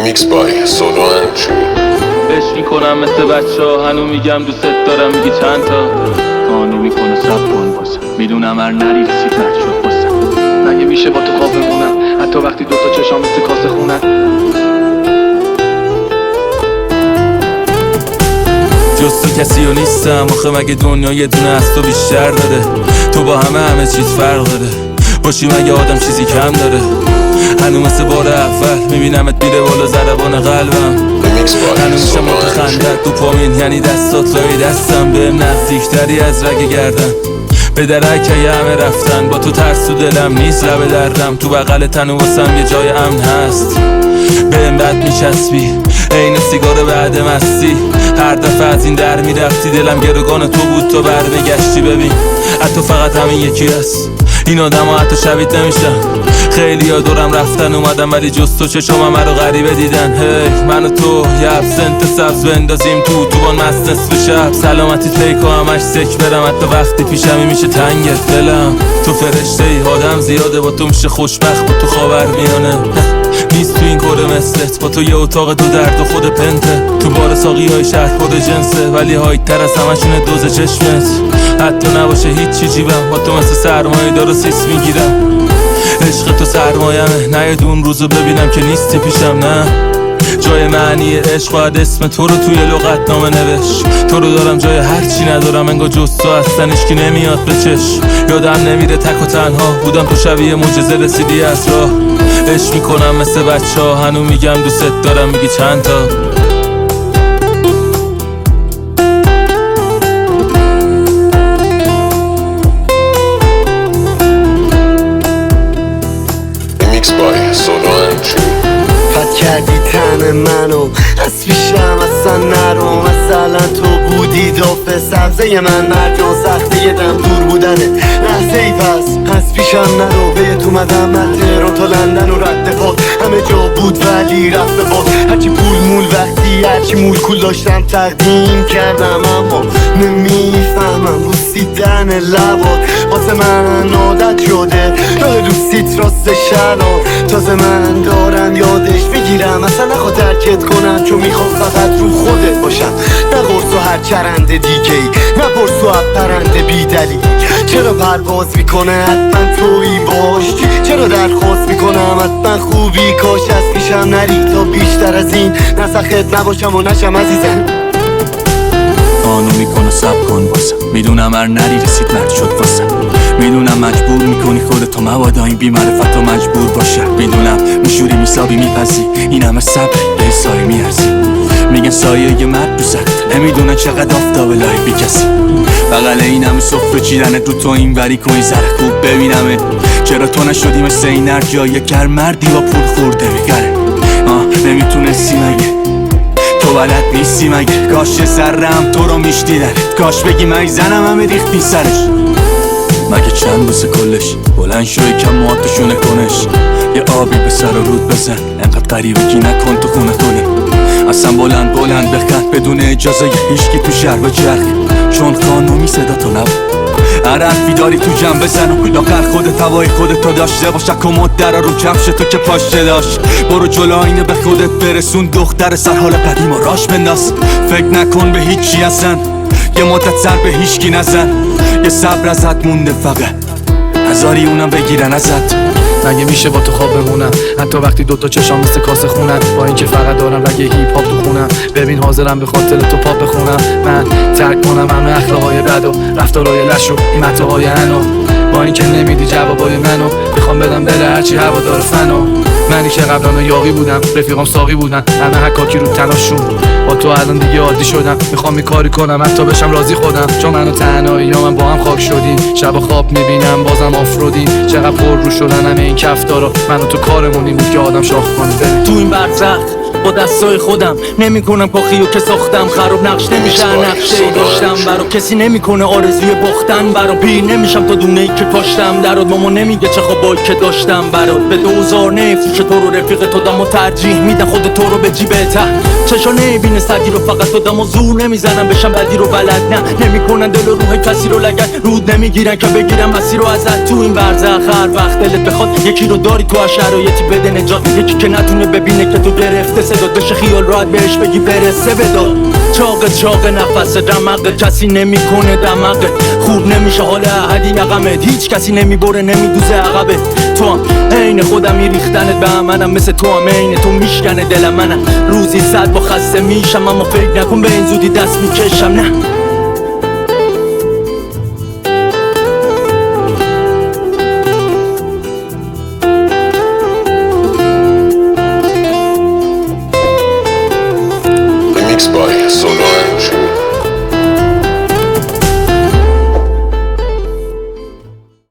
ریمیکس بای سولوانچی. عشق میکنم مثل بچه ها، هنو میگم دوست دارم، میگی چند تا قانون میکنه سب کن باسم، میدونم هر نری رسید مرد شد باسم. مگه میشه با تو خواب بمونم حتی وقتی دوتا چشام مثل کاسه خونن؟ جز تو کسی رو نیستم آخه، مگه دنیا یه دونه از تو بیشتر داره؟ تو با همه چیز فرق داره، باشی مگه آدم چیزی کم داره؟ هنو مثل بار اول میبینمت میره بالا ضربان قلبم، هنو میشم متخندت تو پامین، یعنی دستات لای دستم، بهم نزدیکتری از رگ گردن. به درکه همه رفتن، با تو ترس تو دلم نیست، لب دردم تو بغل تنو واسم یه جای امن هست. بهم بد میچسبی عین سیگار بعد مستی، هر دفعه از این در میرفتی دلم گروگان تو بود، تو برمیگشتی. ببین حتی فقط همین یکی هست، این آدم ها حتی شبیه نمیشن. خیلی ها دورم رفتن اومدم ولی جز تو چشم همه رو غریبه دیدن. هی من و تو یه ابسنت سبز بندازیم تو بان مست نصف شب، سلامتی پیکو همش سک برم، حتی وقتی پیشمی میشه تنگت دلم. تو فرشته ای آدم زیاده، با تو میشه خوشبخت، با تو خاور میانه نیست تو این کره مثلت، با تو یه اتاق دو درد و خود پنته، تو بار ساقی های شهر خود جنسه ولی هایت تر از همشونه دوز چشمت. حتی نباشه هیچی جیبم، با تو مثل سرمایه دار سیس میگیرم. عشق تو سرمایمه، نه یه دون روزو ببینم که نیستی پیشم، نه جای معنی عشق باید اسم تو رو توی لغت نامه نوشت. تو رو دارم جای هرچی ندارم، انگار جز تو هستنش که نمیاد به چشم. یادم نمیره تک و تنها بودم، تو شبیه معجزه رسیدی از راه. عشق میکنم مثل بچه ها، هنو میگم دوست دارم، میگی چند تا ریمیکس بای سولوانچی. پد کردی تن منو از پیشم اصلا نرو، مثلا تو بودی داف سبزه من، مرجان سخته یه دم دور بودنه لحظه ای، پس از پیشم نرو. بهت اومدم من تهران تا لندن و رد پاد، همه جا بود ولی رفت به باد. هرچی پول مول وقتی هرچی مول کول داشتم تقدیم کردم، اما نمیفهمم بوسیدن لبات واسه من عادت شده، یاد دوستیت راست شران تازه من دارم یادش بگیرم. اصلا نخواه ترکت کنم چون میخوام فقط رو خودت باشم، نه قرص و هر چرند دیگه ای، نه پرس و پرنده بی دلیل. چرا پرواز میکنه حتما تویی باش، چرا درخواست میکنم حتما خوبی کاش از پیشم نری تا بیشتر از این نسخت نباشم و نشم عزیزم. قانون میکنه سب کن باسم، میدونم هر نری رسید مرد شد واسم. میدونم مجبور میکنی خودتو مبادا این بی‌معرفت و مجبور باشه. میدونم میشوری میسابی میپذی این همه صبر به سایه میارزی. میگن سایه یه مرد دوست نمیدونن چقدر آفتاب لای بی کسی. بغل این همه سفره چیدن رو تو این وری کنی زره خوب ببینمه. چرا تو نشدی مثل این هر جایه گر مردی با پول خورده میگره. نمیتونستی مگه تو بلد نیستی مگه؟ کاش سرم تو رو میشتیدنت، کاش بگی من زنم همه ریختی سرش. مگه چند بسه کلش بلند شوی کم مواتشونه کنش، یه آبی به سر و رود بزن انقدر قریبگی نکن تو خونه کنه. اصلا بلند بخند بدون اجازه هیچکی تو شهر و جرگ، چون قانونی صدا تو نبود. هر حرفی داری تو جمع بزن و لاغر خودت هوای خودتو داشته باش. کمد در رو کفش تو که پاشته داشت، برو جلو آینه به خودت برسون، دختر سر حال قدیم و راش بنداز. فکر نکن به هیچی اصلا، یه مدت سر به هیچکی نزن، یه صبر ازت مونده فقط هزاری اونم بگیرن ازت. مگه میشه با تو خواب بمونم حتی وقتی دوتا چشام مثل کاسه خونن، با اینکه فقط دارم رگ هیپ هاپ تو خونم. ببین حاضرم به خاطر تو پاپ بخونم، من ترک کنم همه اخلاقهای بد و رفتارهای لش و این متاهای انو، با اینکه نمیدی جوابای منو میخوام بدم بره هرچی هوادار فنو. منی که قبلا یاقی بودم رفیقام ساقی بودن، همه حکاکی رو تناشون، با تو الان دیگه عادی شدم. میخوام این کاری کنم حتی بشم راضی خودم، چون منو تنهایی یا من با هم خاک شدیم. شب خواب میبینم بازم آفرودیم، چقدر پر رو شدن همه این کفتارا، منو تو کارمونیم بود که آدم شاخ کنه. تو این برزخ با دستای خودم نمیکنم پاخیو که ساختم، خراب نقش نمیشه نقشه داشتم برا کسی نمیکنه آرزوی باختن برا. پیر نمیشم تا دونه ای که کاشتم درات، ماما نمیگه چه خوابایی که داشتم برات. به 2000 نفروش تو رو رفیق تو دم و ترجیح میدن خود تو رو به جیبه ته. چشا نمیبینه سگی رو فقط تو دم و زور نمیزنم بشم بدی رو بلد، نه نمیکنن دل و روح کسی رو لگن، رود نمیگیرن که بگیرن مسیر رو ازت. تو این برزخ هر وقت دلت بخواد یکی رو داری تو هر شرایطی بده نجات، یکی که نتونه ببینه که تو گرفته صداد بشه خیال راحت بهش بگی برسه بداد. چاق نفس رمقه کسی نمیکنه دمقه، خوب نمیشه حال احدی یقمت، هیچ کسی نمیبره نمیدوزه عقبه. تو هم عین خودمی ریختنت به منم، مثل تو هم عین تو میشکنه دل منم. روزی 100 با خسته میشم اما فکر نکن به این زودی دست میکشم. نه